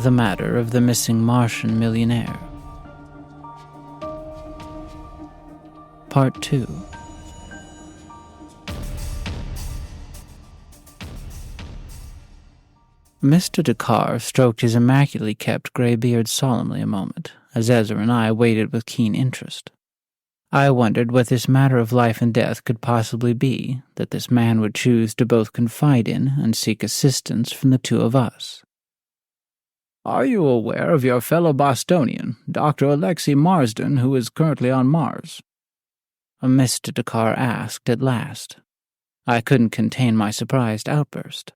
The matter of the missing Martian millionaire. Part 2. Mr. Dakar stroked his immaculately kept gray beard solemnly a moment, as Ezra and I waited with keen interest. I wondered what this matter of life and death could possibly be that this man would choose to both confide in and seek assistance from the two of us. "Are you aware of your fellow Bostonian, Dr. Alexei Marsden, who is currently on Mars?" Mr. Dakar asked at last. I couldn't contain my surprised outburst.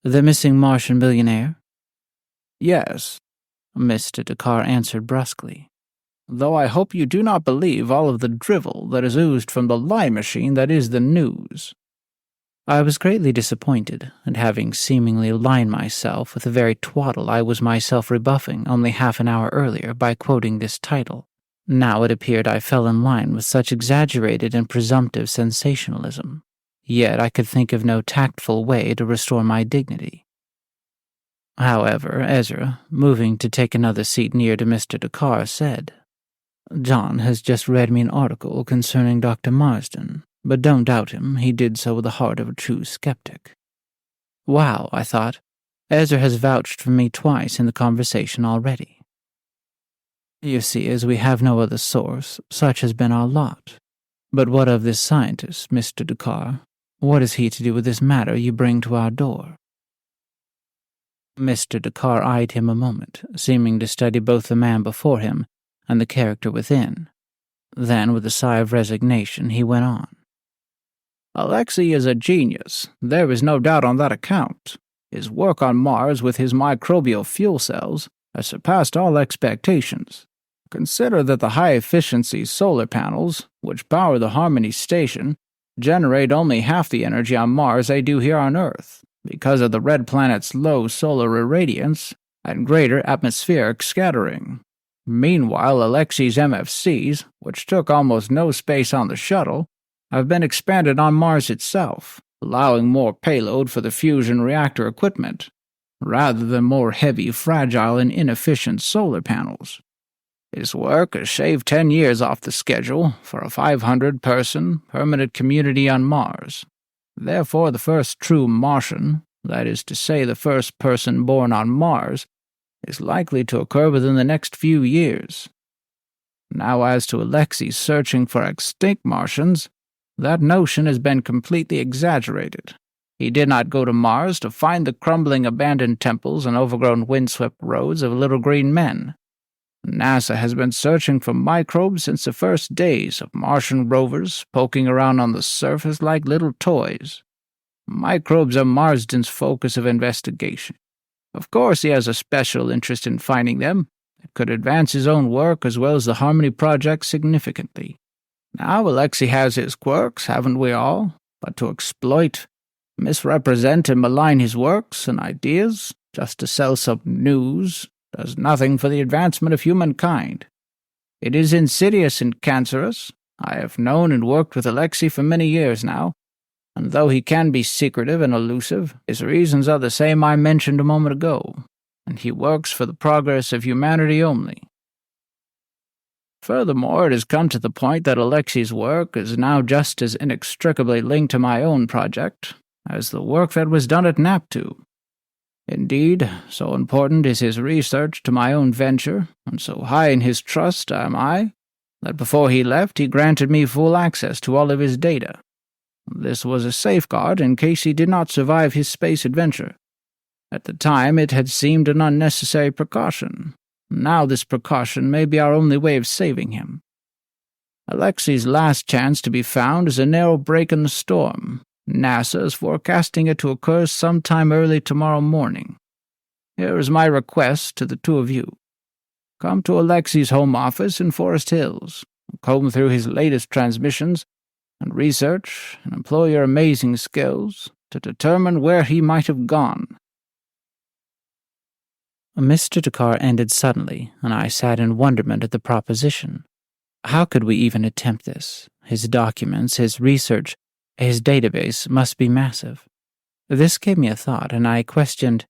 The missing Martian millionaire? "Yes," Mr. Dakar answered brusquely. "Though I hope you do not believe all of the drivel that is oozed from the lie machine that is the news." I was greatly disappointed at having seemingly aligned myself with the very twaddle I was myself rebuffing only half an hour earlier by quoting this title. Now it appeared I fell in line with such exaggerated and presumptive sensationalism. Yet I could think of no tactful way to restore my dignity. However, Ezra, moving to take another seat near to Mr. Dakar, said, "John has just read me an article concerning Dr. Marsden, but don't doubt him, he did so with the heart of a true skeptic." Wow, I thought, Ezra has vouched for me twice in the conversation already. You see, as we have no other source, such has been our lot. But what of this scientist, Mr. Dakar? What is he to do with this matter you bring to our door? Mr. Dakar eyed him a moment, seeming to study both the man before him and the character within. Then, with a sigh of resignation, he went on. "Alexei is a genius. There is no doubt on that account. His work on Mars with his microbial fuel cells has surpassed all expectations. Consider that the high-efficiency solar panels, which power the Harmony station, generate only half the energy on Mars they do here on Earth, because of the red planet's low solar irradiance and greater atmospheric scattering. Meanwhile, Alexei's MFCs, which took almost no space on the shuttle, have been expanded on Mars itself, allowing more payload for the fusion reactor equipment, rather than more heavy, fragile, and inefficient solar panels. His work has shaved 10 years off the schedule for a 500-person permanent community on Mars. Therefore, the first true Martian, that is to say the first person born on Mars, is likely to occur within the next few years. Now, as to Alexei searching for extinct Martians, that notion has been completely exaggerated. He did not go to Mars to find the crumbling abandoned temples and overgrown windswept roads of little green men. NASA has been searching for microbes since the first days of Martian rovers poking around on the surface like little toys. Microbes are Marsden's focus of investigation. Of course, he has a special interest in finding them. It could advance his own work as well as the Harmony project significantly. Now, Alexei has his quirks, haven't we all? But to exploit, misrepresent, and malign his works and ideas just to sell some news does nothing for the advancement of humankind. It is insidious and cancerous. I have known and worked with Alexei for many years now, and though he can be secretive and elusive, his reasons are the same I mentioned a moment ago, and he works for the progress of humanity only. Furthermore, it has come to the point that Alexei's work is now just as inextricably linked to my own project as the work that was done at Naptu. Indeed, so important is his research to my own venture, and so high in his trust am I, that before he left he granted me full access to all of his data. This was a safeguard in case he did not survive his space adventure. At the time it had seemed an unnecessary precaution. Now this precaution may be our only way of saving him. Alexei's last chance to be found is a narrow break in the storm. NASA is forecasting it to occur sometime early tomorrow morning. Here is my request to the two of you. Come to Alexei's home office in Forest Hills, comb through his latest transmissions, and research and employ your amazing skills to determine where he might have gone." Mr. Dakar ended suddenly, and I sat in wonderment at the proposition. How could we even attempt this? His documents, his research, his database must be massive. This gave me a thought, and I questioned,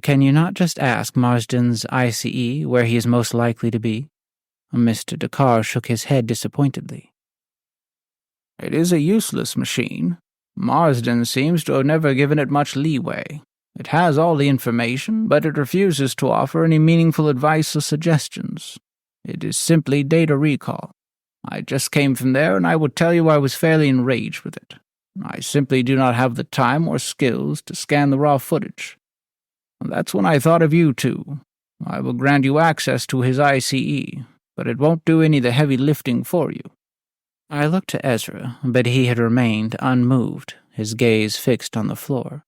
Can you not just ask Marsden's ICE where he is most likely to be? Mr. Dakar shook his head disappointedly. It is a useless machine. Marsden seems to have never given it much leeway. It has all the information, but it refuses to offer any meaningful advice or suggestions. It is simply data recall. I just came from there, and I will tell you I was fairly enraged with it. I simply do not have the time or skills to scan the raw footage. And that's when I thought of you two. I will grant you access to his ICE, but it won't do any of the heavy lifting for you. I looked to Ezra, but he had remained unmoved, his gaze fixed on the floor.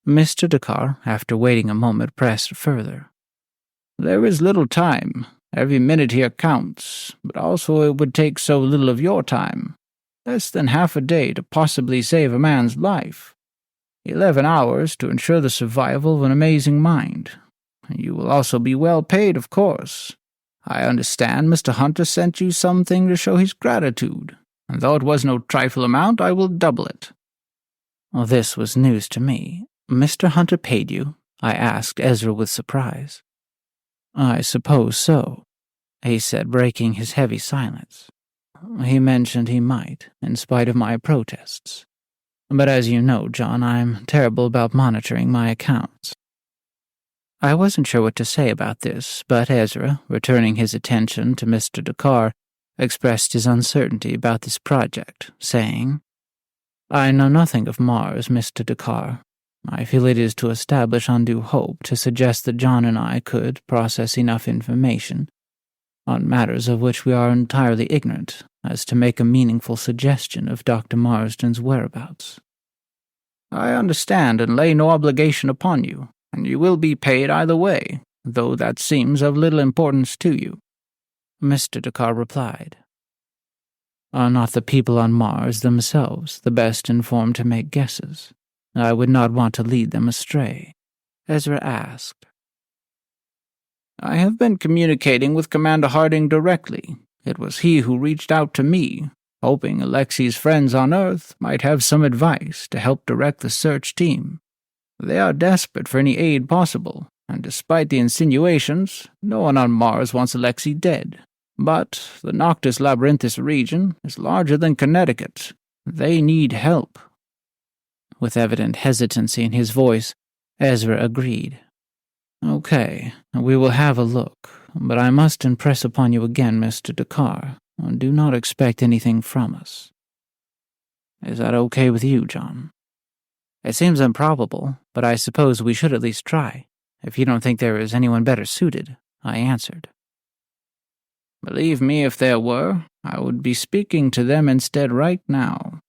Mr. Dakar, after waiting a moment, pressed further. There is little time. Every minute here counts, but also it would take so little of your time. Less than half a day to possibly save a man's life. 11 hours to ensure the survival of an amazing mind. You will also be well paid, of course. I understand Mr. Hunter sent you something to show his gratitude, and though it was no trifle amount, I will double it. Well, this was news to me. Mr. Hunter paid you? I asked Ezra with surprise. I suppose so, he said, breaking his heavy silence. He mentioned he might, in spite of my protests. But as you know, John, I'm terrible about monitoring my accounts. I wasn't sure what to say about this, but Ezra, returning his attention to Mr. Dakar, expressed his uncertainty about this project, saying, I know nothing of Mars, Mr. Dakar. I feel it is to establish undue hope to suggest that John and I could process enough information on matters of which we are entirely ignorant as to make a meaningful suggestion of Dr. Marsden's whereabouts. I understand and lay no obligation upon you, and you will be paid either way, though that seems of little importance to you. Mr. Dakar replied. Are not the people on Mars themselves the best informed to make guesses? I would not want to lead them astray. Ezra asked. I have been communicating with Commander Harding directly. It was he who reached out to me, hoping Alexei's friends on Earth might have some advice to help direct the search team. They are desperate for any aid possible, and despite the insinuations, no one on Mars wants Alexei dead. But the Noctis Labyrinthus region is larger than Connecticut. They need help. With evident hesitancy in his voice, Ezra agreed. Okay, we will have a look, but I must impress upon you again, Mr. Dakar, do not expect anything from us. Is that okay with you, John? It seems improbable, but I suppose we should at least try, if you don't think there is anyone better suited, I answered. Believe me, if there were, I would be speaking to them instead right now,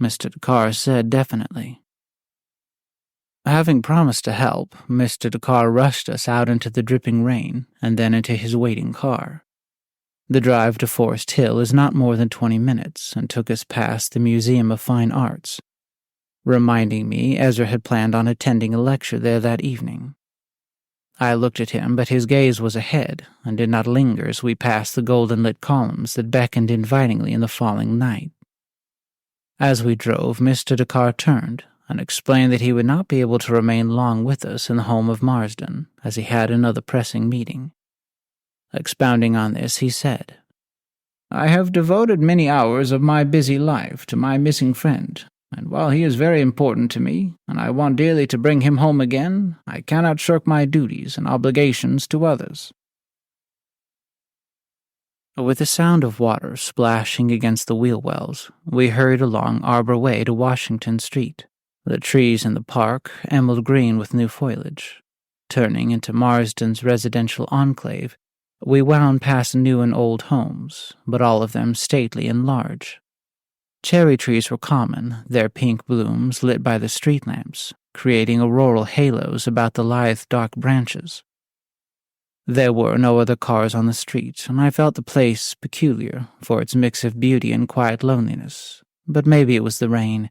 Mr. Dakar said definitely. Having promised to help, Mr. Dakar rushed us out into the dripping rain and then into his waiting car. The drive to Forest Hill is not more than 20 minutes and took us past the Museum of Fine Arts, reminding me Ezra had planned on attending a lecture there that evening. I looked at him, but his gaze was ahead and did not linger as we passed the golden-lit columns that beckoned invitingly in the falling night. As we drove, Mr. Dakar turned and explained that he would not be able to remain long with us in the home of Marsden, as he had another pressing meeting. Expounding on this, he said, I have devoted many hours of my busy life to my missing friend, and while he is very important to me, and I want dearly to bring him home again, I cannot shirk my duties and obligations to others. With the sound of water splashing against the wheel wells, we hurried along Arbor Way to Washington Street, the trees in the park emerald green with new foliage. Turning into Marsden's residential enclave, we wound past new and old homes, but all of them stately and large. Cherry trees were common, their pink blooms lit by the street lamps, creating auroral halos about the lithe dark branches. There were no other cars on the street, and I felt the place peculiar for its mix of beauty and quiet loneliness. But maybe it was the rain,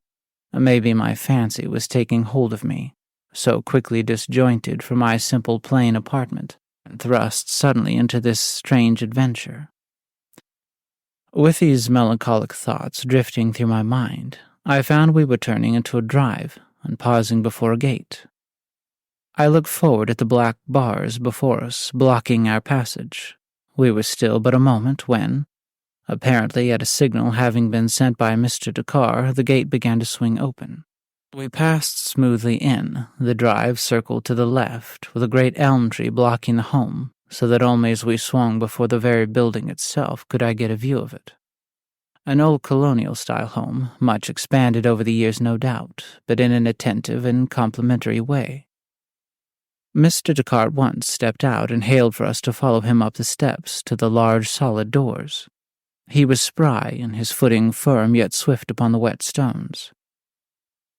maybe my fancy was taking hold of me, so quickly disjointed from my simple plain apartment, and thrust suddenly into this strange adventure. With these melancholic thoughts drifting through my mind, I found we were turning into a drive and pausing before a gate. I looked forward at the black bars before us, blocking our passage. We were still but a moment when, apparently at a signal having been sent by Mr. Dakar, the gate began to swing open. We passed smoothly in. The drive circled to the left, with a great elm tree blocking the home, so that only as we swung before the very building itself could I get a view of it. An old colonial-style home, much expanded over the years no doubt, but in an attentive and complimentary way. Mr. Dakar at once stepped out and hailed for us to follow him up the steps to the large solid doors. He was spry, and his footing firm yet swift upon the wet stones.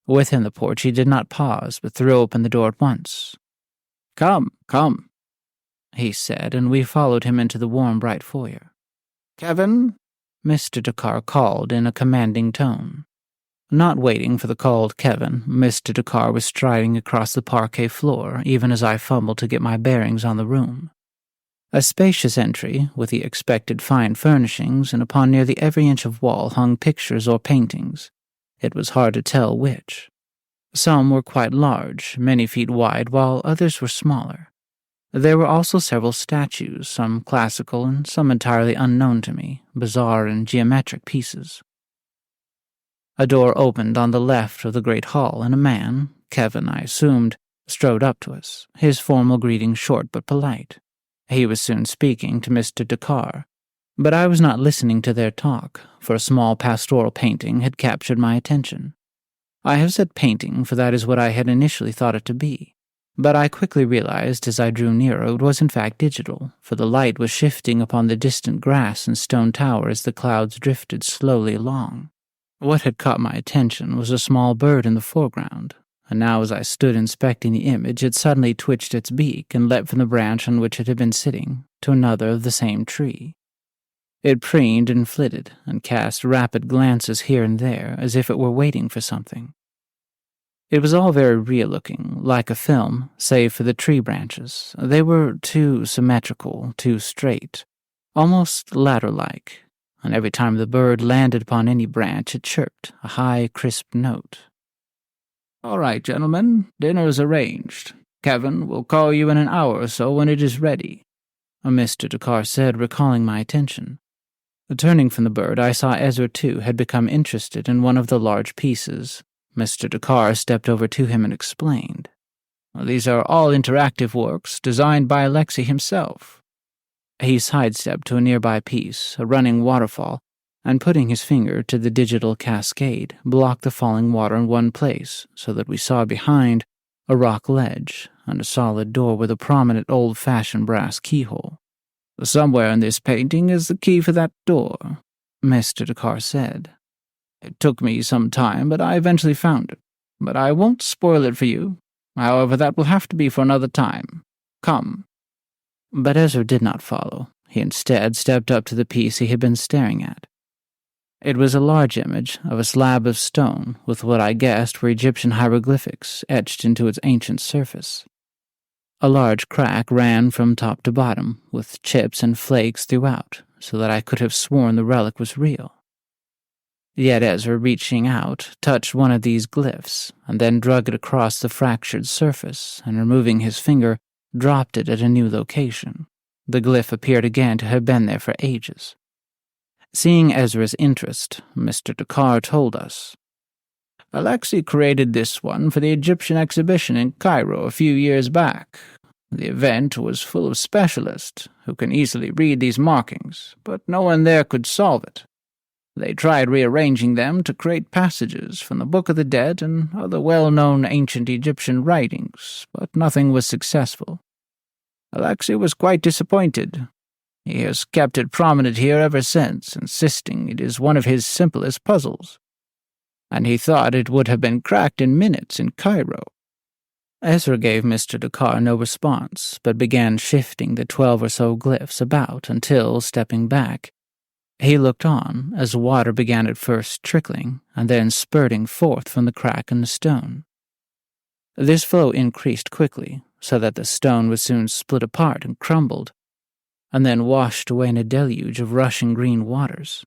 Within the porch he did not pause, but threw open the door at once. "Come, come," he said, and we followed him into the warm, bright foyer. "Kevin," Mr. Dakar called in a commanding tone. Not waiting for the called Kevin, Mr. Dakar was striding across the parquet floor, even as I fumbled to get my bearings on the room. A spacious entry, with the expected fine furnishings, and upon nearly every inch of wall hung pictures or paintings. It was hard to tell which. Some were quite large, many feet wide, while others were smaller. There were also several statues, some classical and some entirely unknown to me, bizarre and geometric pieces. A door opened on the left of the great hall, and a man, Kevin I assumed, strode up to us, his formal greeting short but polite. He was soon speaking to Mr. Dakar, but I was not listening to their talk, for a small pastoral painting had captured my attention. I have said painting, for that is what I had initially thought it to be, but I quickly realized as I drew nearer it was in fact digital, for the light was shifting upon the distant grass and stone tower as the clouds drifted slowly along. What had caught my attention was a small bird in the foreground, and now as I stood inspecting the image it suddenly twitched its beak and leapt from the branch on which it had been sitting to another of the same tree. It preened and flitted, and cast rapid glances here and there, as if it were waiting for something. It was all very real-looking, like a film, save for the tree branches. They were too symmetrical, too straight, almost ladder-like, and every time the bird landed upon any branch it chirped a high, crisp note. "All right, gentlemen, dinner is arranged. Kevin will call you in an hour or so when it is ready," Mr. Dakar said, recalling my attention. Turning from the bird, I saw Ezra, too, had become interested in one of the large pieces. Mr. Dakar stepped over to him and explained. "These are all interactive works designed by Alexei himself." He sidestepped to a nearby piece, a running waterfall, and putting his finger to the digital cascade, blocked the falling water in one place so that we saw behind a rock ledge and a solid door with a prominent old-fashioned brass keyhole. "Somewhere in this painting is the key for that door," Mr. Dakar said. "It took me some time, but I eventually found it. But I won't spoil it for you. However, that will have to be for another time. Come." But Ezra did not follow. He instead stepped up to the piece he had been staring at. It was a large image of a slab of stone with what I guessed were Egyptian hieroglyphics etched into its ancient surface. A large crack ran from top to bottom, with chips and flakes throughout, so that I could have sworn the relic was real. Yet Ezra, reaching out, touched one of these glyphs, and then drug it across the fractured surface, and removing his finger, dropped it at a new location. The glyph appeared again to have been there for ages. Seeing Ezra's interest, Mr. Dakar told us, "Alexei created this one for the Egyptian exhibition in Cairo a few years back. The event was full of specialists who can easily read these markings, but no one there could solve it. They tried rearranging them to create passages from the Book of the Dead and other well-known ancient Egyptian writings, but nothing was successful. Alexei was quite disappointed. He has kept it prominent here ever since, insisting it is one of his simplest puzzles. And he thought it would have been cracked in minutes in Cairo." Ezra gave Mr. Dakar no response, but began shifting the 12 or so glyphs about until, stepping back, he looked on as water began at first trickling and then spurting forth from the crack in the stone. This flow increased quickly, so that the stone was soon split apart and crumbled, and then washed away in a deluge of rushing green waters.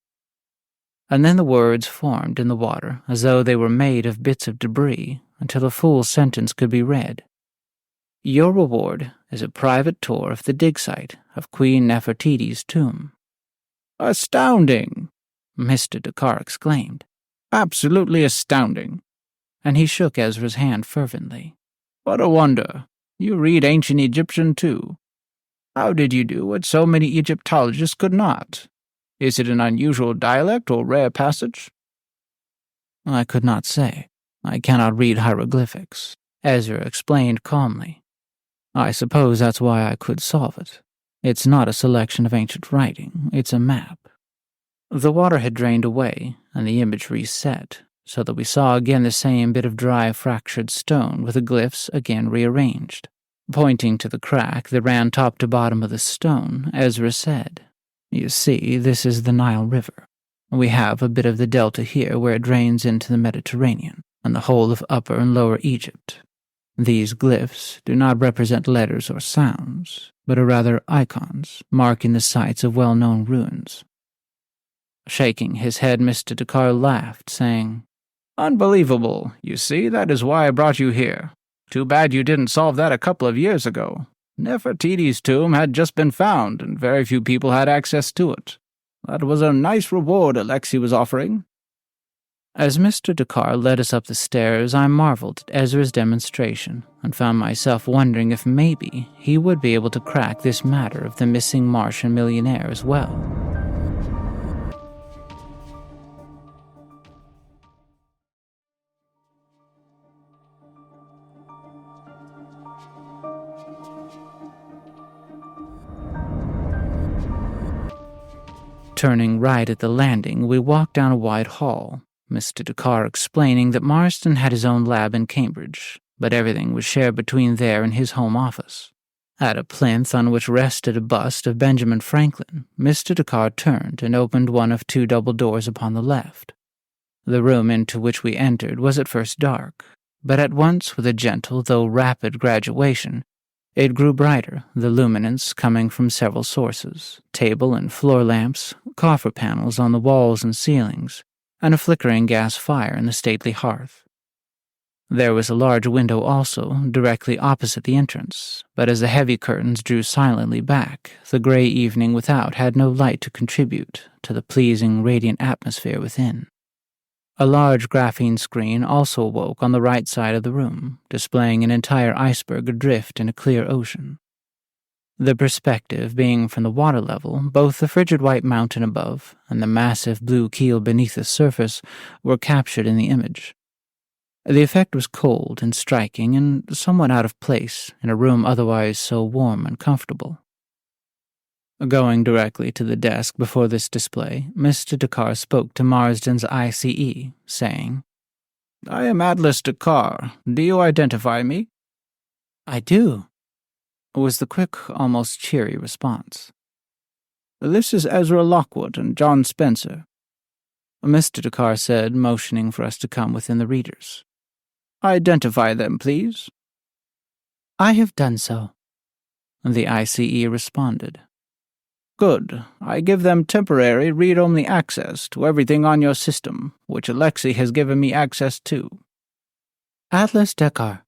And then the words formed in the water as though they were made of bits of debris until a full sentence could be read. Your reward is a private tour of the dig site of Queen Nefertiti's tomb." "Astounding!" Mr. Dakar exclaimed, "Absolutely astounding!" and he shook Ezra's hand fervently. "What a wonder! You read ancient Egyptian, too. How did you do what so many Egyptologists could not? Is it an unusual dialect or rare passage?" "I could not say. I cannot read hieroglyphics," Ezra explained calmly. "I suppose that's why I could solve it. It's not a selection of ancient writing, it's a map." The water had drained away, and the image reset, so that we saw again the same bit of dry fractured stone with the glyphs again rearranged. Pointing to the crack that ran top to bottom of the stone, Ezra said, "You see, this is the Nile River. We have a bit of the delta here where it drains into the Mediterranean, and the whole of Upper and Lower Egypt. These glyphs do not represent letters or sounds, but are rather icons, marking the sites of well-known ruins." Shaking his head, Mr. Dakar laughed, saying, "Unbelievable. You see, that is why I brought you here. Too bad you didn't solve that a couple of years ago. Nefertiti's tomb had just been found, and very few people had access to it. That was a nice reward Alexei was offering." As Mr. Dakar led us up the stairs, I marveled at Ezra's demonstration and found myself wondering if maybe he would be able to crack this matter of the missing Martian millionaire as well. Turning right at the landing, we walked down a wide hall, Mr. Dakar explaining that Marston had his own lab in Cambridge, but everything was shared between there and his home office. At a plinth on which rested a bust of Benjamin Franklin, Mr. Dakar turned and opened one of two double doors upon the left. The room into which we entered was at first dark, but at once, with a gentle though rapid graduation, it grew brighter, the luminance coming from several sources: table and floor lamps, coffer panels on the walls and ceilings, and a flickering gas fire in the stately hearth. There was a large window also, directly opposite the entrance, but as the heavy curtains drew silently back, the gray evening without had no light to contribute to the pleasing, radiant atmosphere within. A large graphene screen also awoke on the right side of the room, displaying an entire iceberg adrift in a clear ocean. The perspective being from the water level, both the frigid white mountain above and the massive blue keel beneath the surface were captured in the image. The effect was cold and striking and somewhat out of place in a room otherwise so warm and comfortable. Going directly to the desk before this display, Mr. Dakar spoke to Marsden's ICE, saying, "I am Atlas Dakar. Do you identify me?" "I do," was the quick, almost cheery response. "This is Ezra Lockwood and John Spencer," Mr. Dakar said, motioning for us to come within the readers. "Identify them, please." "I have done so," the ICE responded. "Good. I give them temporary read-only access to everything on your system, which Alexei has given me access to." "Atlas Dakar,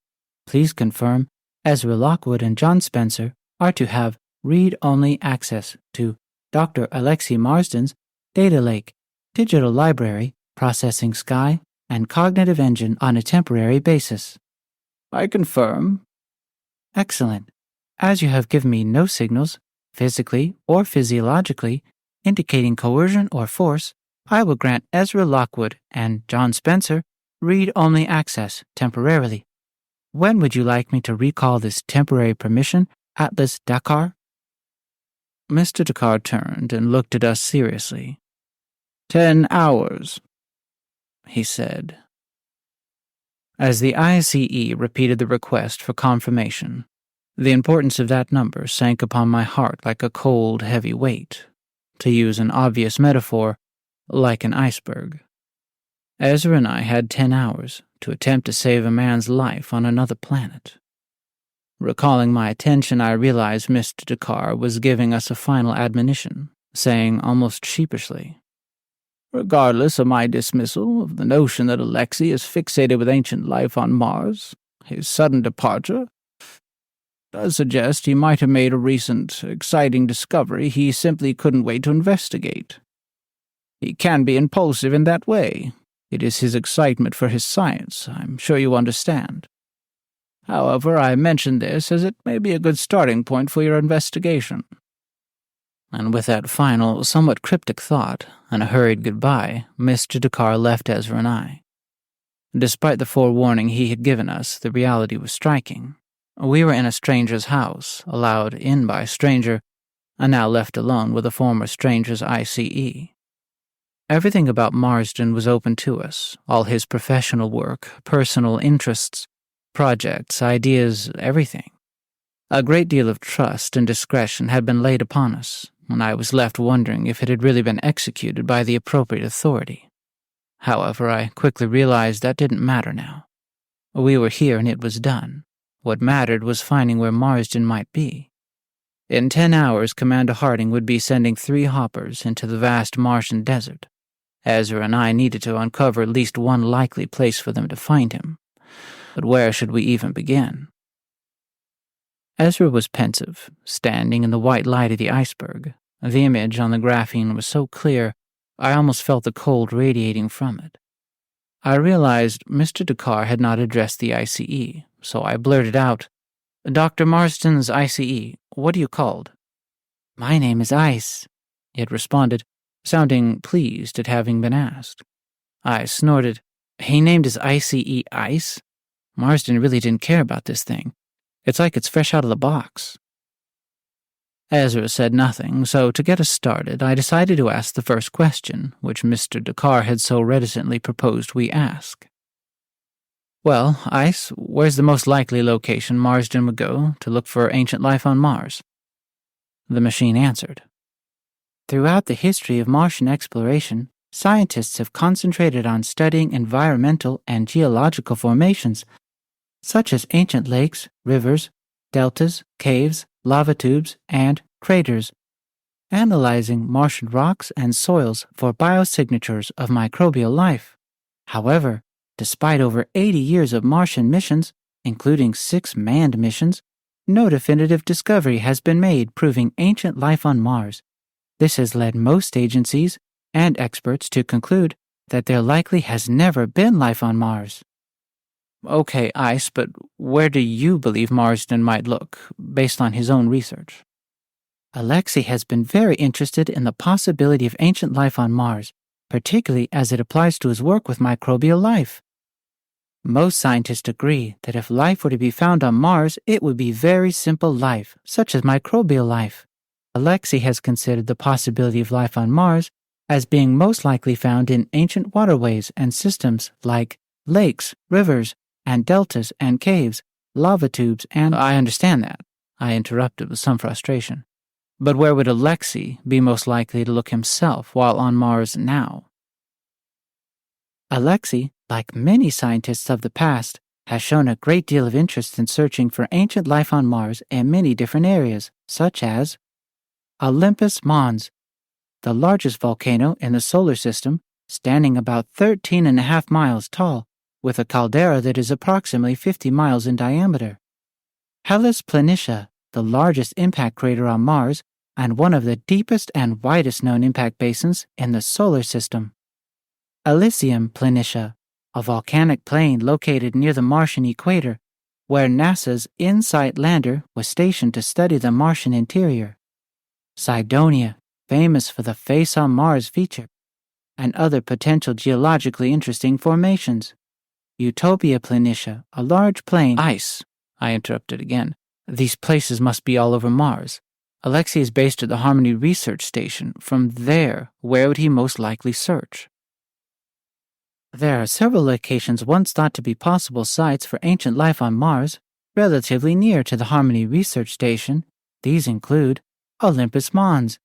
please confirm Ezra Lockwood and John Spencer are to have read-only access to Dr. Alexei Marsden's Data Lake, Digital Library, Processing Sky, and Cognitive Engine on a temporary basis." "I confirm." "Excellent. As you have given me no signals, physically or physiologically, indicating coercion or force, I will grant Ezra Lockwood and John Spencer read-only access temporarily. When would you like me to recall this temporary permission, Atlas Dakar?" Mr. Dakar turned and looked at us seriously. 10 hours, he said. As the ICE repeated the request for confirmation, the importance of that number sank upon my heart like a cold, heavy weight. To use an obvious metaphor, like an iceberg. Ezra and I had 10 hours to attempt to save a man's life on another planet. Recalling my attention, I realized Mr. Dakar was giving us a final admonition, saying almost sheepishly, "Regardless of my dismissal of the notion that Alexei is fixated with ancient life on Mars, his sudden departure does suggest he might have made a recent, exciting discovery he simply couldn't wait to investigate. He can be impulsive in that way. It is his excitement for his science, I'm sure you understand. However, I mention this as it may be a good starting point for your investigation." And with that final, somewhat cryptic thought and a hurried goodbye, Mr. Dakar left Ezra and I. Despite the forewarning he had given us, the reality was striking. We were in a stranger's house, allowed in by a stranger, and now left alone with a former stranger's ICE. Everything about Marsden was open to us, all his professional work, personal interests, projects, ideas, everything. A great deal of trust and discretion had been laid upon us, and I was left wondering if it had really been executed by the appropriate authority. However, I quickly realized that didn't matter now. We were here and it was done. What mattered was finding where Marsden might be. In 10 hours, Commander Harding would be sending 3 hoppers into the vast Martian desert. Ezra and I needed to uncover at least one likely place for them to find him. But where should we even begin? Ezra was pensive, standing in the white light of the iceberg. The image on the graphene was so clear, I almost felt the cold radiating from it. I realized Mr. Dakar had not addressed the ICE, so I blurted out, "Dr. Marsden's ICE, what are you called?" "My name is Ice," it responded, sounding pleased at having been asked. I snorted, "He named his ICE Ice? Marsden really didn't care about this thing. It's like it's fresh out of the box." Ezra said nothing, so to get us started, I decided to ask the first question, which Mr. Dakar had so reticently proposed we ask. "Well, Ice, where's the most likely location Marsden would go to look for ancient life on Mars?" The machine answered. "Throughout the history of Martian exploration, scientists have concentrated on studying environmental and geological formations, such as ancient lakes, rivers, deltas, caves, lava tubes, and craters, analyzing Martian rocks and soils for biosignatures of microbial life. However, despite over 80 years of Martian missions, including 6 manned missions, no definitive discovery has been made proving ancient life on Mars. This has led most agencies and experts to conclude that there likely has never been life on Mars." "Okay, Ice, but where do you believe Marsden might look, based on his own research?" "Alexei has been very interested in the possibility of ancient life on Mars, particularly as it applies to his work with microbial life. Most scientists agree that if life were to be found on Mars, it would be very simple life, such as microbial life. Alexei has considered the possibility of life on Mars as being most likely found in ancient waterways and systems like lakes, rivers, and deltas and caves, lava tubes, and—" "I understand that," I interrupted with some frustration. "But where would Alexei be most likely to look himself while on Mars now?" "Alexei, like many scientists of the past, has shown a great deal of interest in searching for ancient life on Mars in many different areas, such as Olympus Mons, the largest volcano in the solar system, standing about 13.5 miles tall, with a caldera that is approximately 50 miles in diameter. Hellas Planitia, the largest impact crater on Mars, and one of the deepest and widest known impact basins in the solar system. Elysium Planitia, a volcanic plain located near the Martian equator, where NASA's InSight lander was stationed to study the Martian interior. Cydonia, famous for the Face on Mars feature, and other potential geologically interesting formations. Utopia Planitia, a large plain—" "Ice," I interrupted again. "These places must be all over Mars. Alexei is based at the Harmony Research Station. From there, where would he most likely search?" "There are several locations once thought to be possible sites for ancient life on Mars, relatively near to the Harmony Research Station. These include Olympus Mons,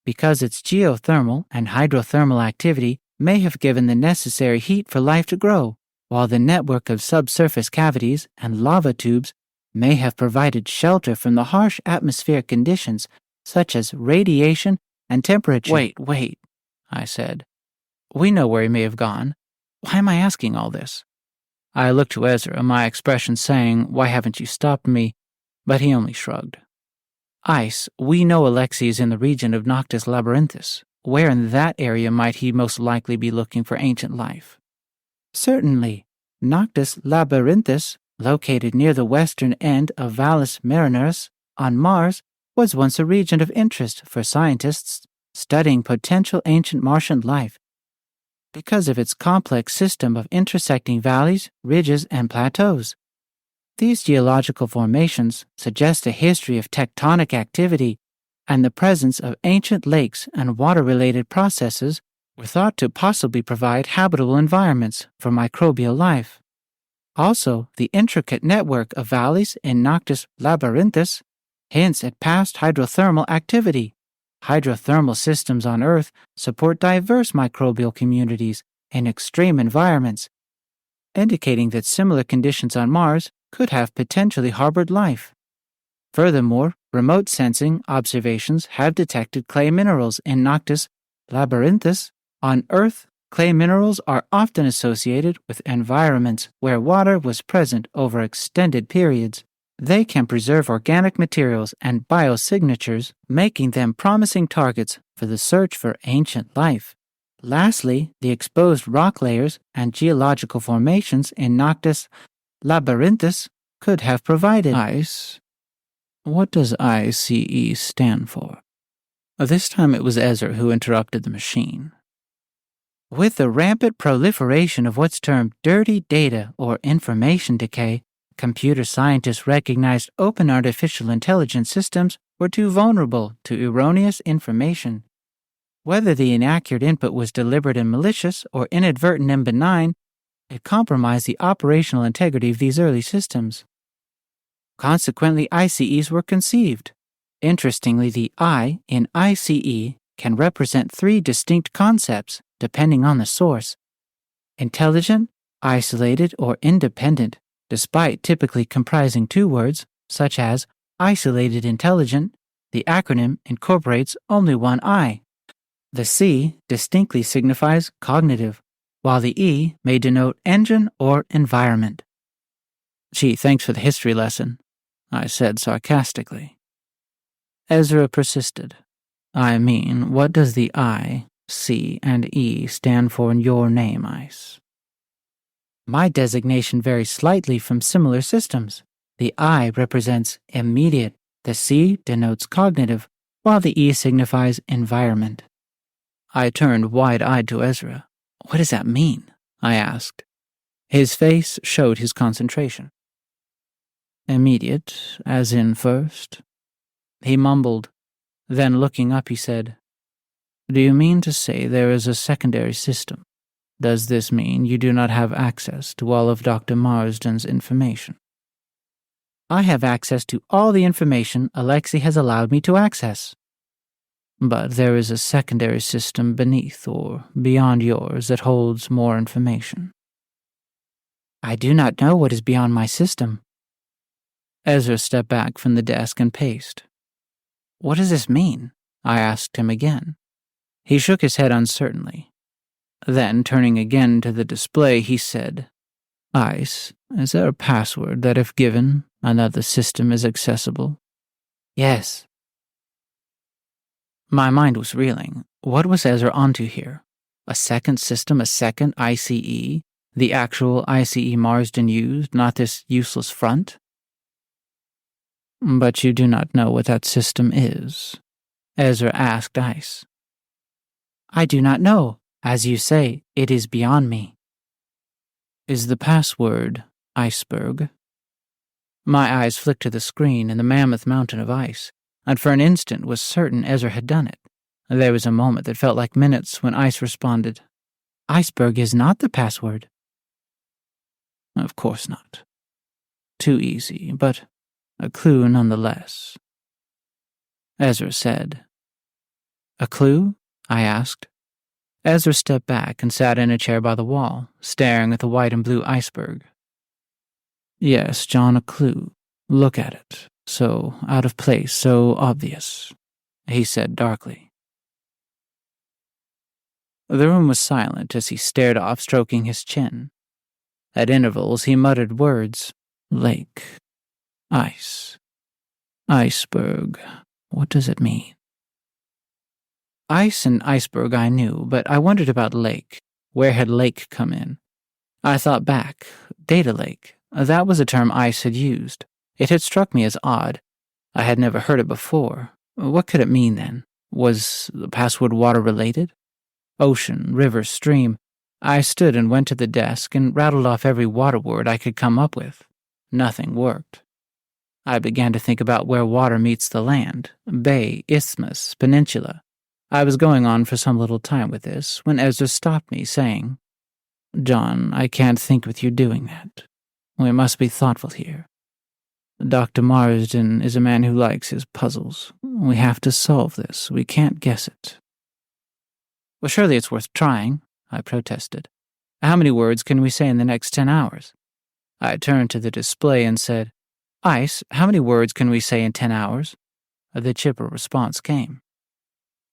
because its geothermal and hydrothermal activity may have given the necessary heat for life to grow, while the network of subsurface cavities and lava tubes may have provided shelter from the harsh atmospheric conditions such as radiation and temperature." Wait, I said. "We know where he may have gone. Why am I asking all this?" I looked to Ezra, my expression saying, "Why haven't you stopped me?" But he only shrugged. Ice, we know Alexei is in the region of Noctis Labyrinthus. Where in that area might he most likely be looking for ancient life? Certainly. Noctis Labyrinthus, located near the western end of Valles Marineris on Mars, was once a region of interest for scientists studying potential ancient Martian life because of its complex system of intersecting valleys, ridges, and plateaus. These geological formations suggest a history of tectonic activity, and the presence of ancient lakes and water-related processes were thought to possibly provide habitable environments for microbial life. Also, the intricate network of valleys in Noctis Labyrinthus hints at past hydrothermal activity. Hydrothermal systems on Earth support diverse microbial communities in extreme environments, indicating that similar conditions on Mars could have potentially harbored life. Furthermore, remote sensing observations have detected clay minerals in Noctis Labyrinthus. On Earth, clay minerals are often associated with environments where water was present over extended periods. They can preserve organic materials and biosignatures, making them promising targets for the search for ancient life. Lastly, the exposed rock layers and geological formations in Noctis Labyrinthus could have provided ice. What does ICE stand for? This time it was Ezra who interrupted the machine. With the rampant proliferation of what's termed dirty data or information decay, computer scientists recognized open artificial intelligence systems were too vulnerable to erroneous information. Whether the inaccurate input was deliberate and malicious or inadvertent and benign, it compromised the operational integrity of these early systems. Consequently, ICEs were conceived. Interestingly, the I in ICE can represent three distinct concepts depending on the source: intelligent, isolated, or independent, despite typically comprising two words, such as isolated intelligent. The acronym incorporates only one I. The C distinctly signifies cognitive, while the E may denote engine or environment. Gee, thanks for the history lesson, I said sarcastically. Ezra persisted. I mean, what does the I, C, and E stand for in your name, Ice? My designation varies slightly from similar systems. The I represents immediate, the C denotes cognitive, while the E signifies environment. I turned wide-eyed to Ezra. What does that mean? I asked. His face showed his concentration. Immediate, as in first? He mumbled. Then looking up, he said, Do you mean to say there is a secondary system? Does this mean you do not have access to all of Dr. Marsden's information? I have access to all the information Alexei has allowed me to access. But there is a secondary system beneath or beyond yours that holds more information. I do not know what is beyond my system. Ezra stepped back from the desk and paced. What does this mean? I asked him again. He shook his head uncertainly. Then, turning again to the display, he said, Ice, is there a password that if given, another system is accessible? Yes. My mind was reeling. What was Ezra onto here? A second system, a second ICE? The actual ICE Marsden used, not this useless front? But you do not know what that system is, Ezra asked Ice. I do not know. As you say, it is beyond me. Is the password iceberg? My eyes flicked to the screen in the mammoth mountain of ice, and for an instant was certain Ezra had done it. There was a moment that felt like minutes when Ice responded, Iceberg is not the password. Of course not. Too easy, but a clue nonetheless. Ezra said. A clue? I asked. Ezra stepped back and sat in a chair by the wall, staring at the white and blue iceberg. Yes, John, a clue. Look at it. So out of place, so obvious, he said darkly. The room was silent as he stared off, stroking his chin. At intervals, he muttered words, lake, ice, Iceberg. What does it mean? Ice and iceberg I knew, but I wondered about lake. Where had lake come in? I thought back. Data lake. That was a term Ice had used. It had struck me as odd. I had never heard it before. What could it mean then? Was the password water-related? Ocean, river, stream. I stood and went to the desk and rattled off every water word I could come up with. Nothing worked. I began to think about where water meets the land. Bay, isthmus, peninsula. I was going on for some little time with this when Ezra stopped me, saying, "John, I can't think with you doing that. We must be thoughtful here. Dr. Marsden is a man who likes his puzzles. We have to solve this. We can't guess it." "Well, surely it's worth trying," I protested. "How many words can we say in the next 10 hours? I turned to the display and said, "Ice, how many words can we say in 10 hours? The chipper response came.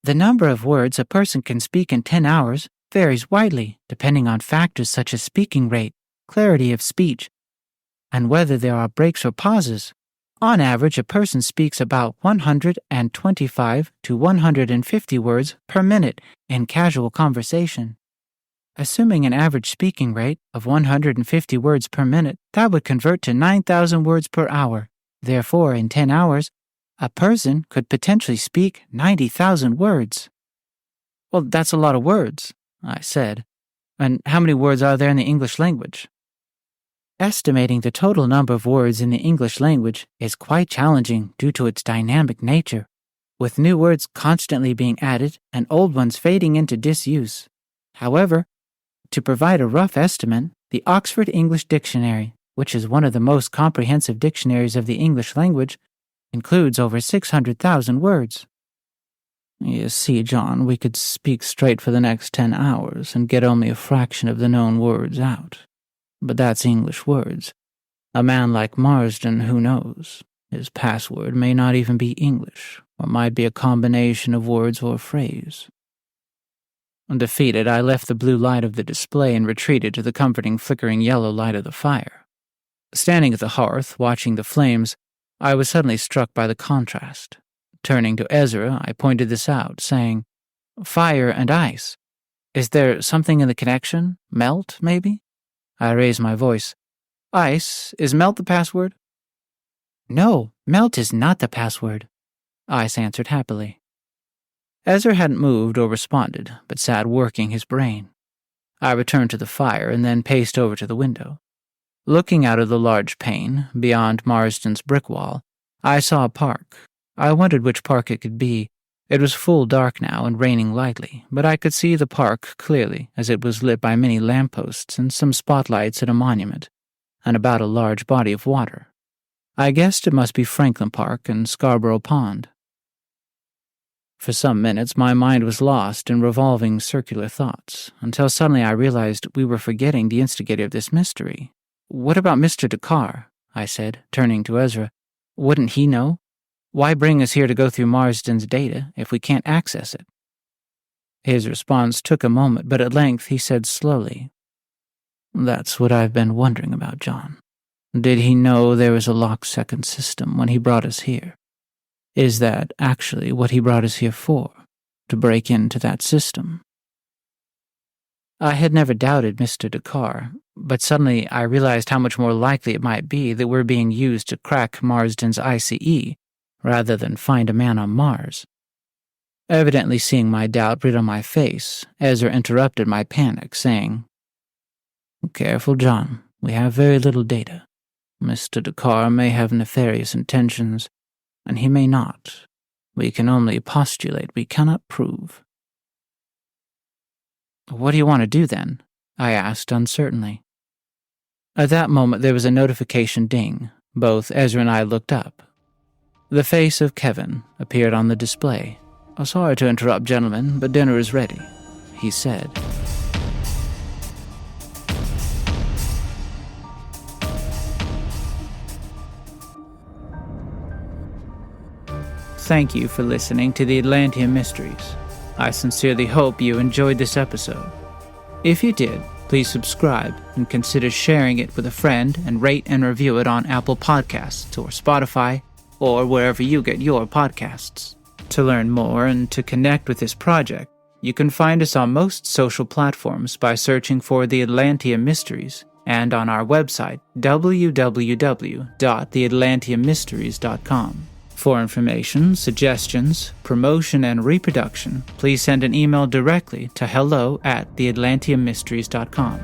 "The number of words a person can speak in 10 hours varies widely, depending on factors such as speaking rate, clarity of speech, and whether there are breaks or pauses. On average, a person speaks about 125 to 150 words per minute in casual conversation. Assuming an average speaking rate of 150 words per minute, that would convert to 9,000 words per hour. Therefore, in 10 hours, a person could potentially speak 90,000 words." "Well, that's a lot of words," I said. "And how many words are there in the English language?" "Estimating the total number of words in the English language is quite challenging due to its dynamic nature, with new words constantly being added and old ones fading into disuse. However, to provide a rough estimate, the Oxford English Dictionary, which is one of the most comprehensive dictionaries of the English language, includes over 600,000 words." "You see, John, we could speak straight for the next 10 hours and get only a fraction of the known words out. But that's English words. A man like Marsden, who knows? His password may not even be English, or might be a combination of words or a phrase." Defeated, I left the blue light of the display and retreated to the comforting flickering yellow light of the fire. Standing at the hearth, watching the flames, I was suddenly struck by the contrast. Turning to Ezra, I pointed this out, saying, "Fire and ice. Is there something in the connection? Melt, maybe?" I raised my voice. "Ice, is melt the password?" "No, melt is not the password," Ice answered happily. Ezra hadn't moved or responded, but sat working his brain. I returned to the fire and then paced over to the window. Looking out of the large pane, beyond Marsden's brick wall, I saw a park. I wondered which park it could be. It was full dark now and raining lightly, but I could see the park clearly as it was lit by many lampposts and some spotlights at a monument, and about a large body of water. I guessed it must be Franklin Park and Scarborough Pond. For some minutes, my mind was lost in revolving circular thoughts, until suddenly I realized we were forgetting the instigator of this mystery. "What about Mr. Dakar?" I said, turning to Ezra. "Wouldn't he know? Why bring us here to go through Marsden's data if we can't access it?" His response took a moment, but at length he said slowly, "That's what I've been wondering about, John. Did he know there was a locked second system when he brought us here? Is that actually what he brought us here for? To break into that system?" I had never doubted Mr. Dakar, but suddenly I realized how much more likely it might be that we're being used to crack Marsden's ICE rather than find a man on Mars. Evidently seeing my doubt writ on my face, Ezra interrupted my panic, saying, "Careful, John. We have very little data. Mr. Dakar may have nefarious intentions, and he may not. We can only postulate, we cannot prove." "What do you want to do then?" I asked uncertainly. At that moment there was a notification ding. Both Ezra and I looked up. The face of Kevin appeared on the display. "Sorry to interrupt, gentlemen, but dinner is ready," he said. Thank you for listening to the Atlantean Mysteries. I sincerely hope you enjoyed this episode. If you did, please subscribe and consider sharing it with a friend and rate and review it on Apple Podcasts or Spotify or wherever you get your podcasts. To learn more and to connect with this project, you can find us on most social platforms by searching for The Atlantean Mysteries and on our website, www.theatlanteanmysteries.com. For information, suggestions, promotion, and reproduction, please send an email directly to hello@theatlanteanmysteries.com.